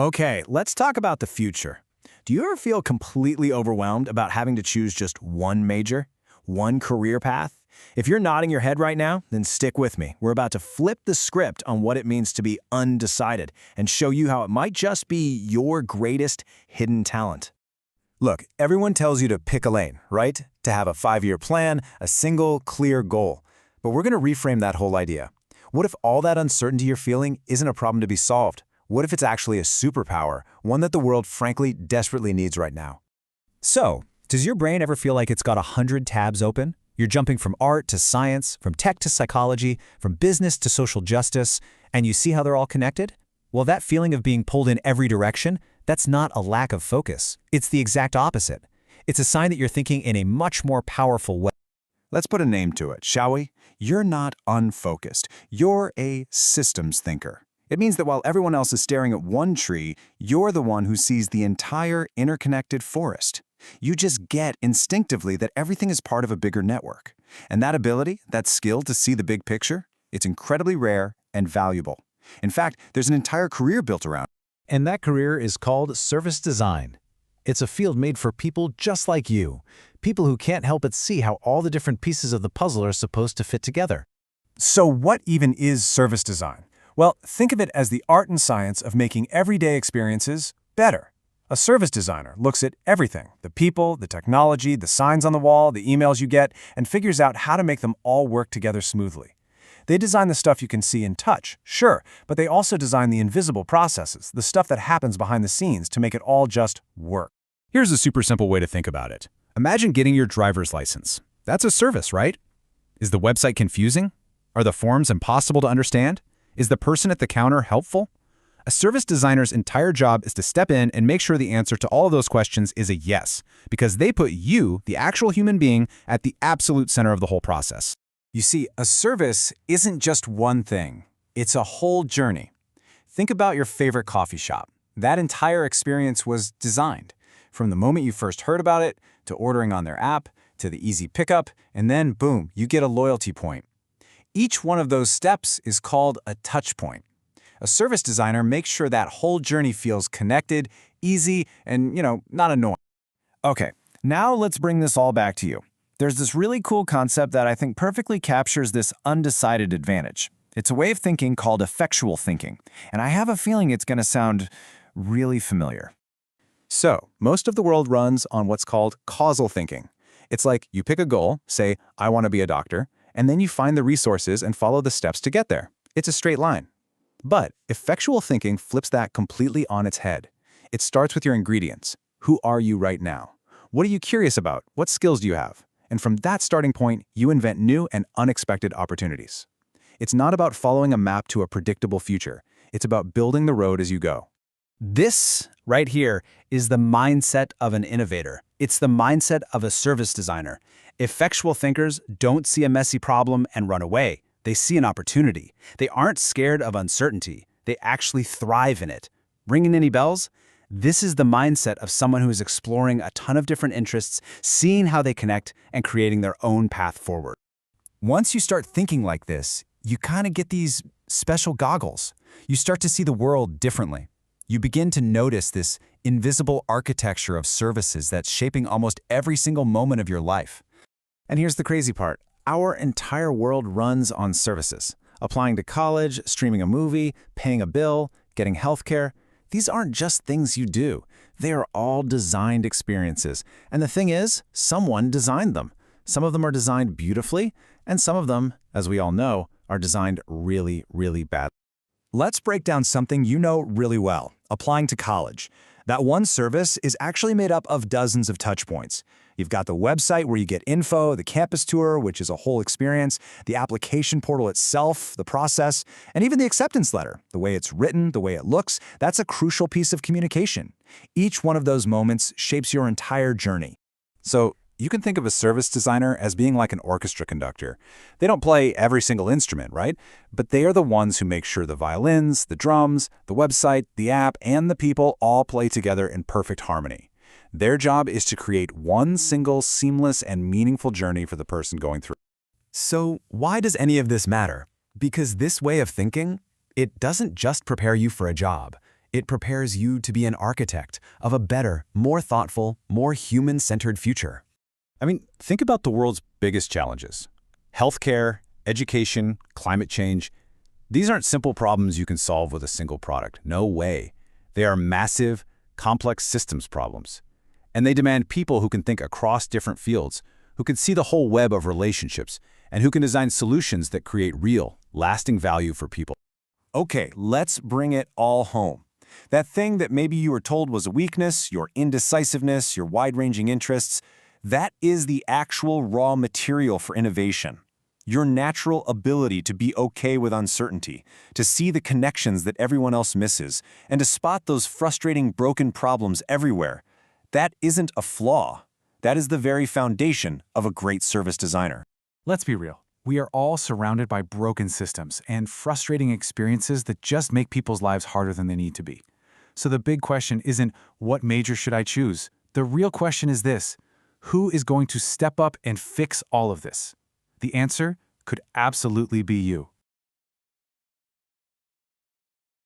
Okay, let's talk about the future. Do you ever feel completely overwhelmed about having to choose just one major, one career path? If you're nodding your head right now, then stick with me. We're about to flip the script on what it means to be undecided and show you how it might just be your greatest hidden talent. Look, everyone tells you to pick a lane, right? To have a 5-year plan, a single, clear goal. But we're going to reframe that whole idea. What if all that uncertainty you're feeling isn't a problem to be solved? What if it's actually a superpower, one that the world frankly desperately needs right now? So, does your brain ever feel like it's got 100 tabs open? You're jumping from art to science, from tech to psychology, from business to social justice, and you see how they're all connected? Well, that feeling of being pulled in every direction, that's not a lack of focus. It's the exact opposite. It's a sign that you're thinking in a much more powerful way. Let's put a name to it, shall we? You're not unfocused. You're a systems thinker. It means that while everyone else is staring at one tree, you're the one who sees the entire interconnected forest. You just get instinctively that everything is part of a bigger network. And that ability, that skill to see the big picture, it's incredibly rare and valuable. In fact, there's an entire career built around it. And that career is called service design. It's a field made for people just like you, people who can't help but see how all the different pieces of the puzzle are supposed to fit together. So what even is service design? Well, think of it as the art and science of making everyday experiences better. A service designer looks at everything, the people, the technology, the signs on the wall, the emails you get, and figures out how to make them all work together smoothly. They design the stuff you can see and touch, sure, but they also design the invisible processes, the stuff that happens behind the scenes to make it all just work. Here's a super simple way to think about it. Imagine getting your driver's license. That's a service, right? Is the website confusing? Are the forms impossible to understand? Is the person at the counter helpful? A service designer's entire job is to step in and make sure the answer to all of those questions is a yes, because they put you, the actual human being, at the absolute center of the whole process. You see, a service isn't just one thing. It's a whole journey. Think about your favorite coffee shop. That entire experience was designed. From the moment you first heard about it, to ordering on their app, to the easy pickup, and then boom, you get a loyalty point. Each one of those steps is called a touch point. A service designer makes sure that whole journey feels connected, easy, and, not annoying. Okay, now let's bring this all back to you. There's this really cool concept that I think perfectly captures this undecided advantage. It's a way of thinking called effectual thinking, and I have a feeling it's going to sound really familiar. So, most of the world runs on what's called causal thinking. It's like you pick a goal, say, I want to be a doctor, and then you find the resources and follow the steps to get there. It's a straight line. But effectual thinking flips that completely on its head. It starts with your ingredients. Who are you right now? What are you curious about? What skills do you have? And from that starting point, you invent new and unexpected opportunities. It's not about following a map to a predictable future. It's about building the road as you go. This right here is the mindset of an innovator. It's the mindset of a service designer. Effectual thinkers don't see a messy problem and run away. They see an opportunity. They aren't scared of uncertainty. They actually thrive in it. Ringing any bells? This is the mindset of someone who is exploring a ton of different interests, seeing how they connect, and creating their own path forward. Once you start thinking like this, you kind of get these special goggles. You start to see the world differently. You begin to notice this invisible architecture of services that's shaping almost every single moment of your life. And here's the crazy part. Our entire world runs on services. Applying to college, streaming a movie, paying a bill, getting healthcare. These aren't just things you do. They are all designed experiences. And the thing is, someone designed them. Some of them are designed beautifully, and some of them, as we all know, are designed really, really badly. Let's break down something you know really well, applying to college. That one service is actually made up of dozens of touch points. You've got the website where you get info, the campus tour, which is a whole experience, the application portal itself, the process, and even the acceptance letter. The way it's written, the way it looks, that's a crucial piece of communication. Each one of those moments shapes your entire journey. So, you can think of a service designer as being like an orchestra conductor. They don't play every single instrument, right? But they are the ones who make sure the violins, the drums, the website, the app, and the people all play together in perfect harmony. Their job is to create one single, seamless, and meaningful journey for the person going through. So why does any of this matter? Because this way of thinking, it doesn't just prepare you for a job. It prepares you to be an architect of a better, more thoughtful, more human-centered future. I mean, think about the world's biggest challenges. Healthcare, education, climate change. These aren't simple problems you can solve with a single product. No way. They are massive, complex systems problems. And they demand people who can think across different fields, who can see the whole web of relationships, and who can design solutions that create real, lasting value for people. Okay, let's bring it all home. That thing that maybe you were told was a weakness, your indecisiveness, your wide-ranging interests, that is the actual raw material for innovation. Your natural ability to be okay with uncertainty, to see the connections that everyone else misses, and to spot those frustrating broken problems everywhere. That isn't a flaw. That is the very foundation of a great service designer. Let's be real. We are all surrounded by broken systems and frustrating experiences that just make people's lives harder than they need to be. So the big question isn't, what major should I choose? The real question is this: who is going to step up and fix all of this? The answer could absolutely be you.